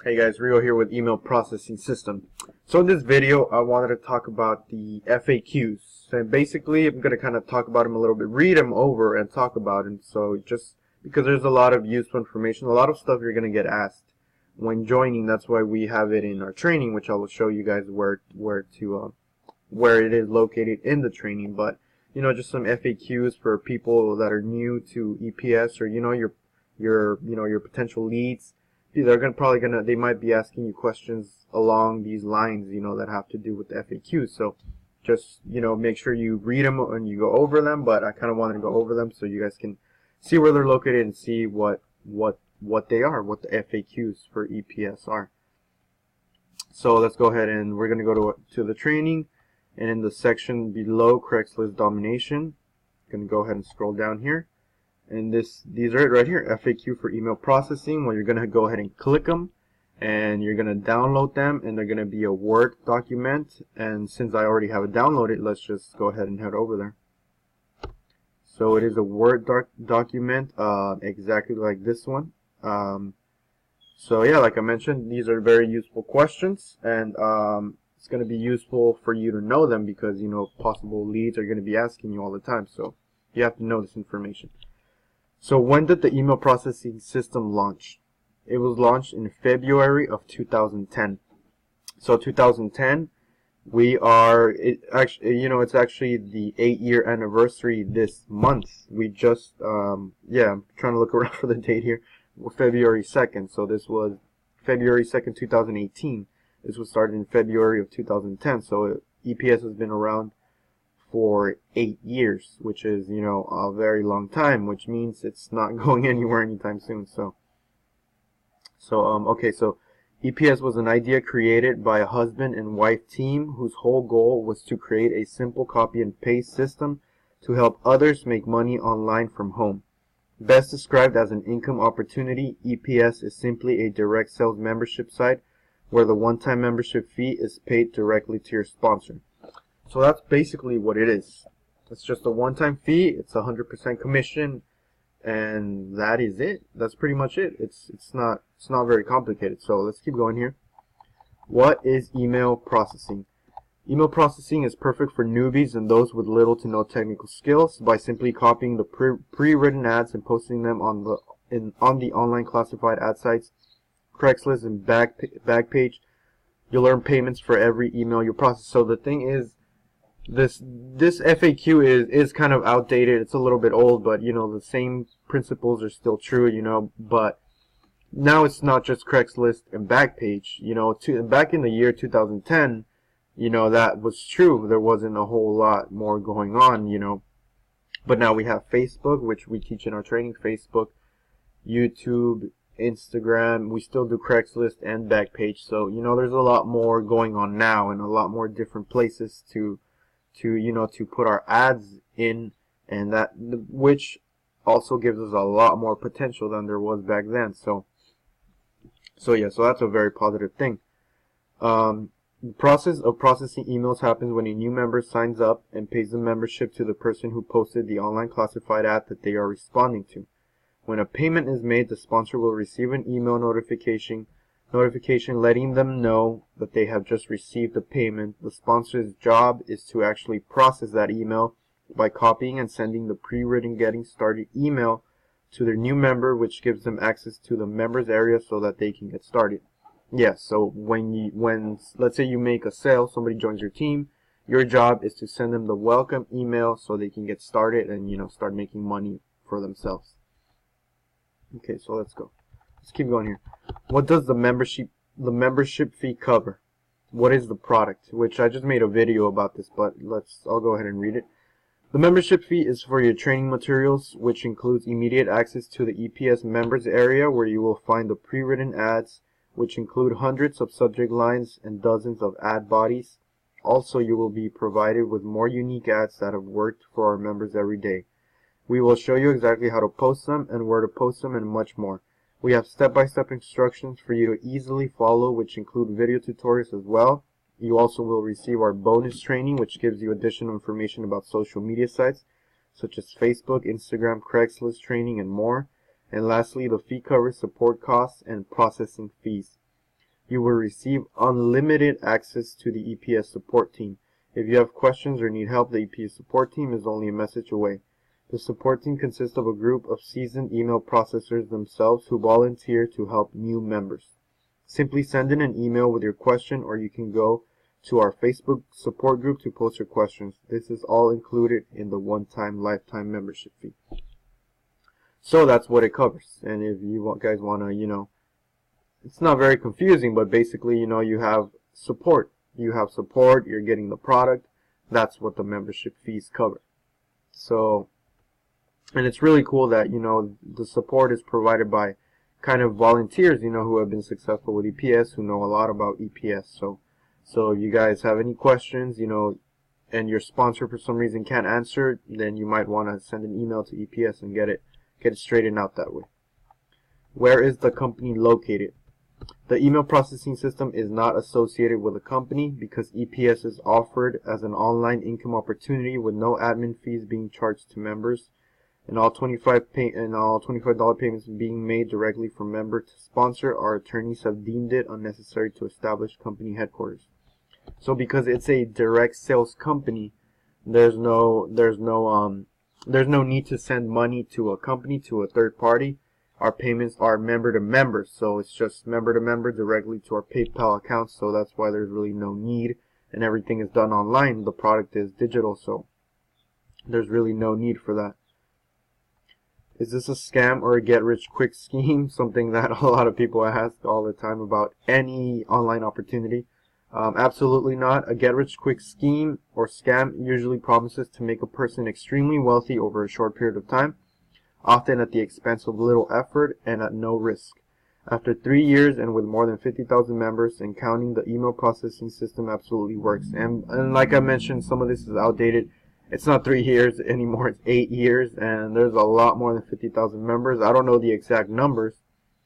Hey guys, Rio here with Email Processing System. So in this video, I wanted to talk about the FAQs. And basically, I'm going to kind of talk about them a little bit, read them over and talk about them. So just because there's a lot of useful information, a lot of stuff you're going to get asked when joining. That's why we have it in our training, which I will show you guys where it is located in the training. But just some FAQs for people that are new to EPS, or your potential leads. They might be asking you questions along these lines, that have to do with the FAQs. So just, make sure you read them and you go over them, but I kind of wanted to go over them so you guys can see where they're located and see what they are, what the FAQs for EPS are. So let's go ahead and we're going to go to the training, and in the section below Craigslist domination, I'm going to go ahead and scroll down here. And these are it right here, FAQ for email processing. Well, you're going to go ahead and click them, and you're going to download them, and they're going to be a Word document. And since I already have it downloaded, let's just go ahead and head over there. So it is a Word document, exactly like this one. So yeah, like I mentioned, these are very useful questions, and it's going to be useful for you to know them because, possible leads are going to be asking you all the time. So you have to know this information. So when did the email processing system launch? It was launched in February of 2010. So 2010, it's actually the 8-year anniversary this month. We just, I'm trying to look around for the date here. February 2nd. So this was February 2nd, 2018. This was started in February of 2010. So EPS has been around for 8 years, which is, a very long time, which means it's not going anywhere anytime soon. So EPS was an idea created by a husband and wife team whose whole goal was to create a simple copy and paste system to help others make money online from home. Best described as an income opportunity, EPS is simply a direct sales membership site where the one-time membership fee is paid directly to your sponsor. So that's basically what it is. It's just a one-time fee. It's 100% commission, and that is it. That's pretty much it. It's not very complicated. So let's keep going here. What is email processing? Email processing is perfect for newbies and those with little to no technical skills. By simply copying the pre-written ads and posting them on the online classified ad sites, Craigslist and Backpage, you'll earn payments for every email you process. So the thing is, this FAQ is kind of outdated. It's a little bit old, but the same principles are still true, but now it's not just Craigslist and Backpage. Back in the year 2010, that was true. There wasn't a whole lot more going on, but now we have Facebook, which we teach in our training, Facebook, YouTube, Instagram. We still do Craigslist and Backpage. So, there's a lot more going on now and a lot more different places to put our ads in, and which also gives us a lot more potential than there was back then. So that's a very positive thing. The process of processing emails happens when a new member signs up and pays the membership to the person who posted the online classified ad that they are responding to. When a payment is made, the sponsor will receive an email notification letting them know that they have just received the payment. The sponsor's job is to actually process that email by copying and sending the pre-written getting started email to their new member, which gives them access to the members area so that they can get started. Yes, so when let's say you make a sale, somebody joins your team, your job is to send them the welcome email so they can get started and start making money for themselves. Okay, so let's go. Let's keep going here. What does the membership fee cover? What is the product? Which I just made a video about this, but I'll go ahead and read it. The membership fee is for your training materials, which includes immediate access to the EPS members area where you will find the pre-written ads, which include hundreds of subject lines and dozens of ad bodies. Also, you will be provided with more unique ads that have worked for our members every day. We will show you exactly how to post them and where to post them and much more. We have step-by-step instructions for you to easily follow, which include video tutorials as well. You also will receive our bonus training, which gives you additional information about social media sites, such as Facebook, Instagram, Craigslist training, and more. And lastly, the fee covers support costs and processing fees. You will receive unlimited access to the EPS support team. If you have questions or need help, the EPS support team is only a message away. The support team consists of a group of seasoned email processors themselves who volunteer to help new members. Simply send in an email with your question, or you can go to our Facebook support group to post your questions. This is all included in the one-time lifetime membership fee. So that's what it covers. And if you guys want to, it's not very confusing, but basically, you have support. You have support, you're getting the product. That's what the membership fees cover. So, and it's really cool that, the support is provided by kind of volunteers, who have been successful with EPS, who know a lot about EPS. So if you guys have any questions, and your sponsor for some reason can't answer, then you might want to send an email to EPS and get it straightened out that way. Where is the company located? The email processing system is not associated with a company because EPS is offered as an online income opportunity with no admin fees being charged to members, and all $25 payments being made directly from member to sponsor. Our attorneys have deemed it unnecessary to establish company headquarters. So because it's a direct sales company, there's no need to send money to a company, to a third party. Our payments are member to member, so it's just member to member directly to our PayPal account. So that's why there's really no need, and everything is done online. The product is digital, so there's really no need for that. Is this a scam or a get-rich-quick scheme? Something that a lot of people ask all the time about any online opportunity. Absolutely not. A get-rich-quick scheme or scam usually promises to make a person extremely wealthy over a short period of time, often at the expense of little effort and at no risk. After 3 years and with more than 50,000 members and counting, the email processing system absolutely works. And like I mentioned, some of this is outdated. It's not 3 years anymore, it's 8 years, and there's a lot more than 50,000 members. I don't know the exact numbers,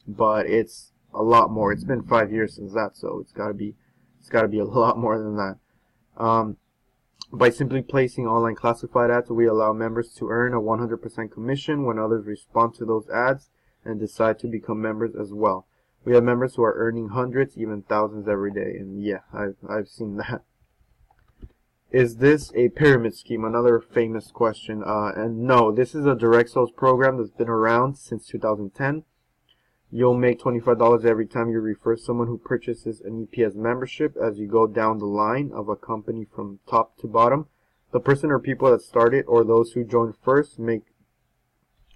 but it's a lot more. It's been 5 years since that, so it's got to be a lot more than that. By simply placing online classified ads, we allow members to earn a 100% commission when others respond to those ads and decide to become members as well. We have members who are earning hundreds, even thousands every day, and yeah, I've seen that. Is this a pyramid scheme? Another famous question. And no, this is a direct sales program that's been around since 2010. You'll make $25 every time you refer someone who purchases an EPS membership. As you go down the line of a company from top to bottom, the person or people that started or those who join first make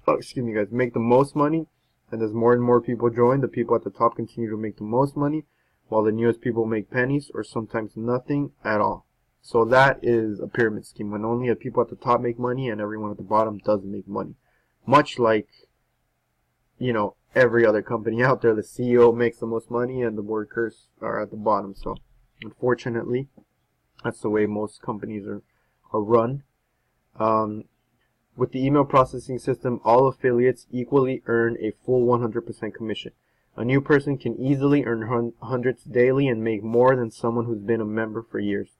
the most money. And as more and more people join, the people at the top continue to make the most money, while the newest people make pennies or sometimes nothing at all. So that is a pyramid scheme, when only the people at the top make money and everyone at the bottom doesn't make money. Much like, every other company out there, the CEO makes the most money and the workers are at the bottom. So unfortunately, that's the way most companies are run. With the email processing system, all affiliates equally earn a full 100% commission. A new person can easily earn hundreds daily and make more than someone who's been a member for years.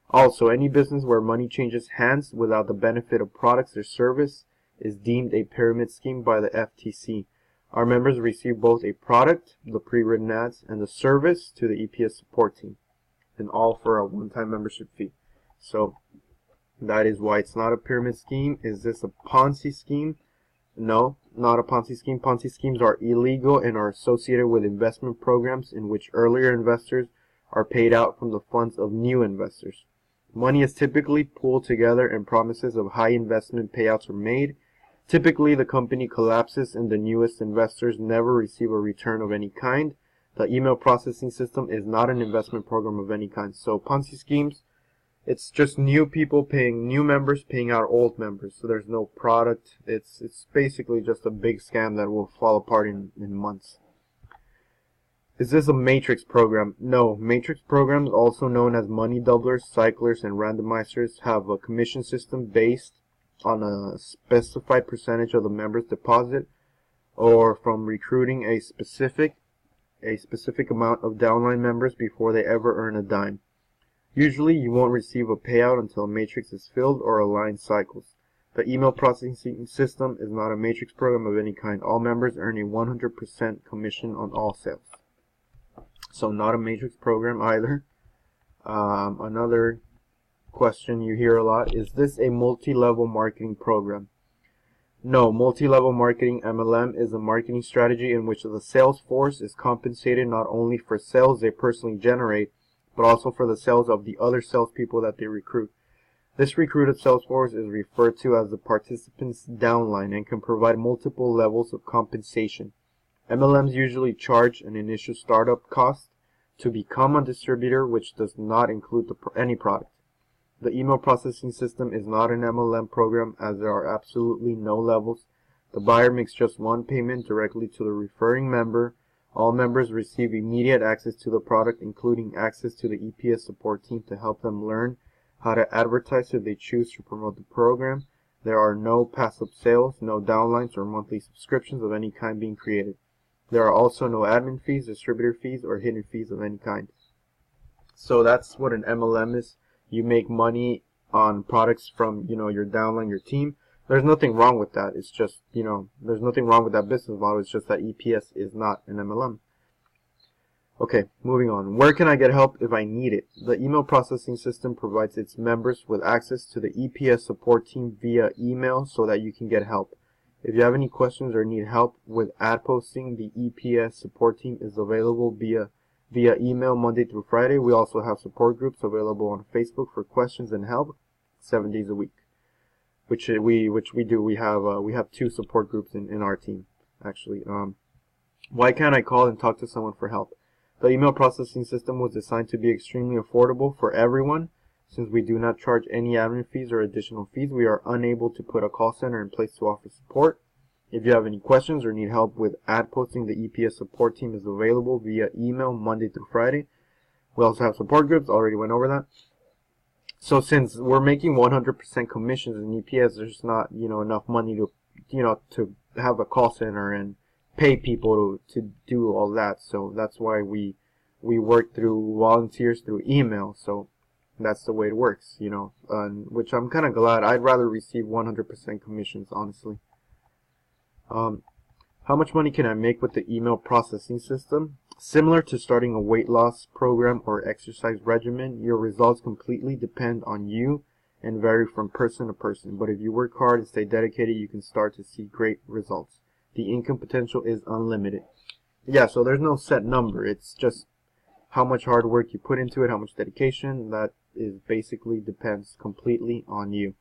Also, any business where money changes hands without the benefit of products or service is deemed a pyramid scheme by the FTC. Our members receive both a product, the pre-written ads, and the service to the EPS support team, and all for a one-time membership fee. So that is why it's not a pyramid scheme. Is this a Ponzi scheme? No, not a Ponzi scheme. Ponzi schemes are illegal and are associated with investment programs in which earlier investors are paid out from the funds of new investors. Money is typically pooled together and promises of high investment payouts are made. Typically, the company collapses and the newest investors never receive a return of any kind. The email processing system is not an investment program of any kind. So Ponzi schemes, it's just new people paying new members, paying out old members. So there's no product. It's basically just a big scam that will fall apart in months. Is this a matrix program? No. Matrix programs, also known as money doublers, cyclers, and randomizers, have a commission system based on a specified percentage of the members' deposit or from recruiting a specific amount of downline members before they ever earn a dime. Usually, you won't receive a payout until a matrix is filled or a line cycles. The email processing system is not a matrix program of any kind. All members earn a 100% commission on all sales. So not a matrix program either. Another question you hear a lot, is this a multi-level marketing program? No, multi-level marketing MLM is a marketing strategy in which the sales force is compensated not only for sales they personally generate, but also for the sales of the other salespeople that they recruit. This recruited sales force is referred to as the participant's downline and can provide multiple levels of compensation. MLMs usually charge an initial startup cost to become a distributor, which does not include any product. The email processing system is not an MLM program, as there are absolutely no levels. The buyer makes just one payment directly to the referring member. All members receive immediate access to the product, including access to the EPS support team to help them learn how to advertise if they choose to promote the program. There are no passive sales, no downlines, or monthly subscriptions of any kind being created. There are also no admin fees, distributor fees, or hidden fees of any kind. So that's what an MLM is. You make money on products from, your downline, your team. There's nothing wrong with that. It's just, there's nothing wrong with that business model. It's just that EPS is not an MLM. Okay, moving on. Where can I get help if I need it? The email processing system provides its members with access to the EPS support team via email so that you can get help. If you have any questions or need help with ad posting, the EPS support team is available via email Monday through Friday. We also have support groups available on Facebook for questions and help 7 days a week, which we do. We have 2 support groups in our team, actually. Why can't I call and talk to someone for help? The email processing system was designed to be extremely affordable for everyone. Since we do not charge any admin fees or additional fees, we are unable to put a call center in place to offer support. If you have any questions or need help with ad posting, the EPS support team is available via email Monday through Friday. We also have support groups, already went over that. So since we're making 100% commissions in EPS, there's not, enough money to have a call center and pay people to do all that. So that's why we work through volunteers through email. So that's the way it works, which I'm kind of glad. I'd rather receive 100% commissions, honestly. How much money can I make with the email processing system? Similar to starting a weight loss program or exercise regimen, your results completely depend on you and vary from person to person. But if you work hard and stay dedicated, you can start to see great results. The income potential is unlimited. Yeah, so there's no set number. It's just how much hard work you put into it, how much dedication. That is basically depends completely on you.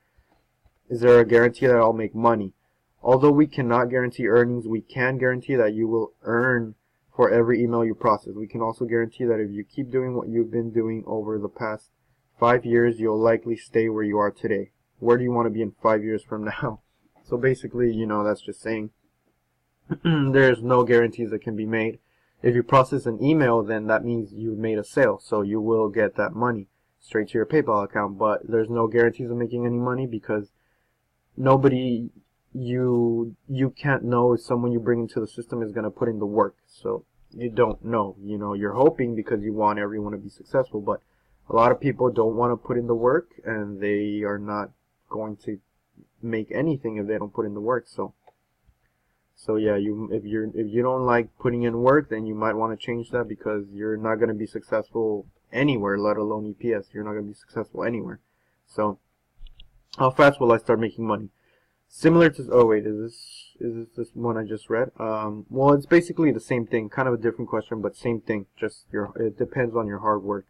Is there a guarantee that I'll make money? Although we cannot guarantee earnings, we can guarantee that you will earn for every email you process. We can also guarantee that if you keep doing what you've been doing over the past 5 years, you'll likely stay where you are today. Where do you want to be in 5 years from now? So basically, that's just saying there's no guarantees that can be made. If you process an email, then that means you've made a sale, so you will get that money straight to your PayPal account. But there's no guarantees of making any money because nobody, you can't know if someone you bring into the system is going to put in the work. So you don't know. You're hoping because you want everyone to be successful, but a lot of people don't want to put in the work, and they are not going to make anything if they don't put in the work. So yeah, if you don't like putting in work, then you might want to change that, because you're not going to be successful anywhere, let alone EPS. You're not going to be successful anywhere. So how fast will I start making money? Similar to, oh wait, is this one I just read? Well, it's basically the same thing, kind of a different question, but same thing. Just it depends on your hard work.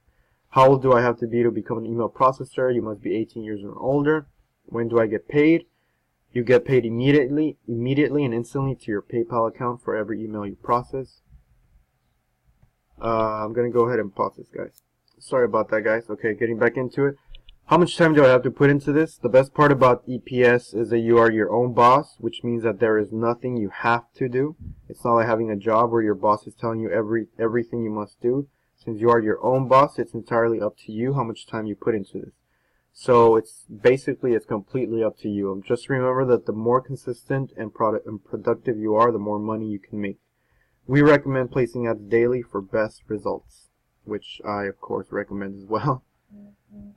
How old do I have to be to become an email processor? You must be 18 years or older. When do I get paid? You get paid immediately and instantly to your PayPal account for every email you process. I'm going to go ahead and pause this, guys. Sorry about that, guys. Okay, getting back into it. How much time do I have to put into this? The best part about EPS is that you are your own boss, which means that there is nothing you have to do. It's not like having a job where your boss is telling you everything you must do. Since you are your own boss, it's entirely up to you how much time you put into this. So it's completely up to you. Just remember that the more consistent and productive you are, the more money you can make. We recommend placing ads daily for best results, which I of course recommend as well.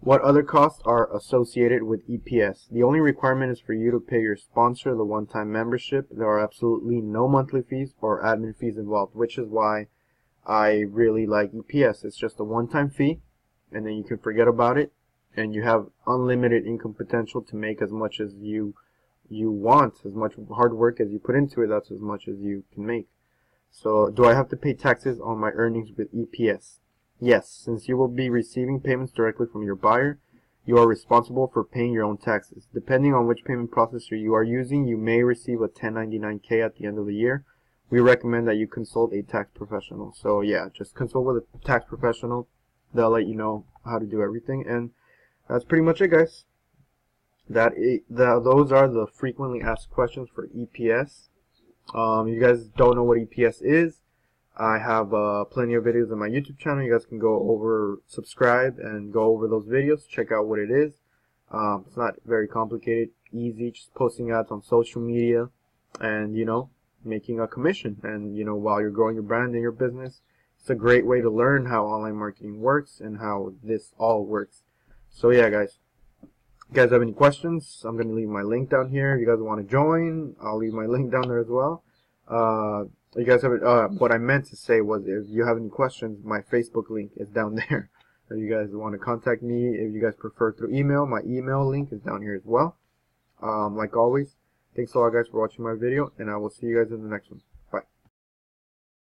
What other costs are associated with EPS? The only requirement is for you to pay your sponsor the one-time membership. There are absolutely no monthly fees or admin fees involved, which is why I really like EPS. It's just a one-time fee, and then you can forget about it, and you have unlimited income potential to make as much as you want. As much hard work as you put into it, that's as much as you can make. So, do I have to pay taxes on my earnings with EPS? Yes, since you will be receiving payments directly from your buyer, you are responsible for paying your own taxes. Depending on which payment processor you are using, you may receive a 1099-K at the end of the year. We recommend that you consult a tax professional. So yeah, just consult with a tax professional. They'll let you know how to do everything. And that's pretty much it, guys. Those are the frequently asked questions for EPS. You guys don't know what EPS is, I have plenty of videos on my YouTube channel. You guys can go over, subscribe, and go over those videos. Check out what it is. It's not very complicated, easy, just posting ads on social media and, making a commission. And, while you're growing your brand and your business, it's a great way to learn how online marketing works and how this all works. So yeah, guys. If you guys have any questions, I'm going to leave my link down here. If you guys want to join, I'll leave my link down there as well. You guys have what I meant to say was, if you have any questions, my Facebook link is down there. If you guys want to contact me, if you guys prefer through email, my email link is down here as well. Like always, thanks a lot, guys, for watching my video, and I will see you guys in the next one.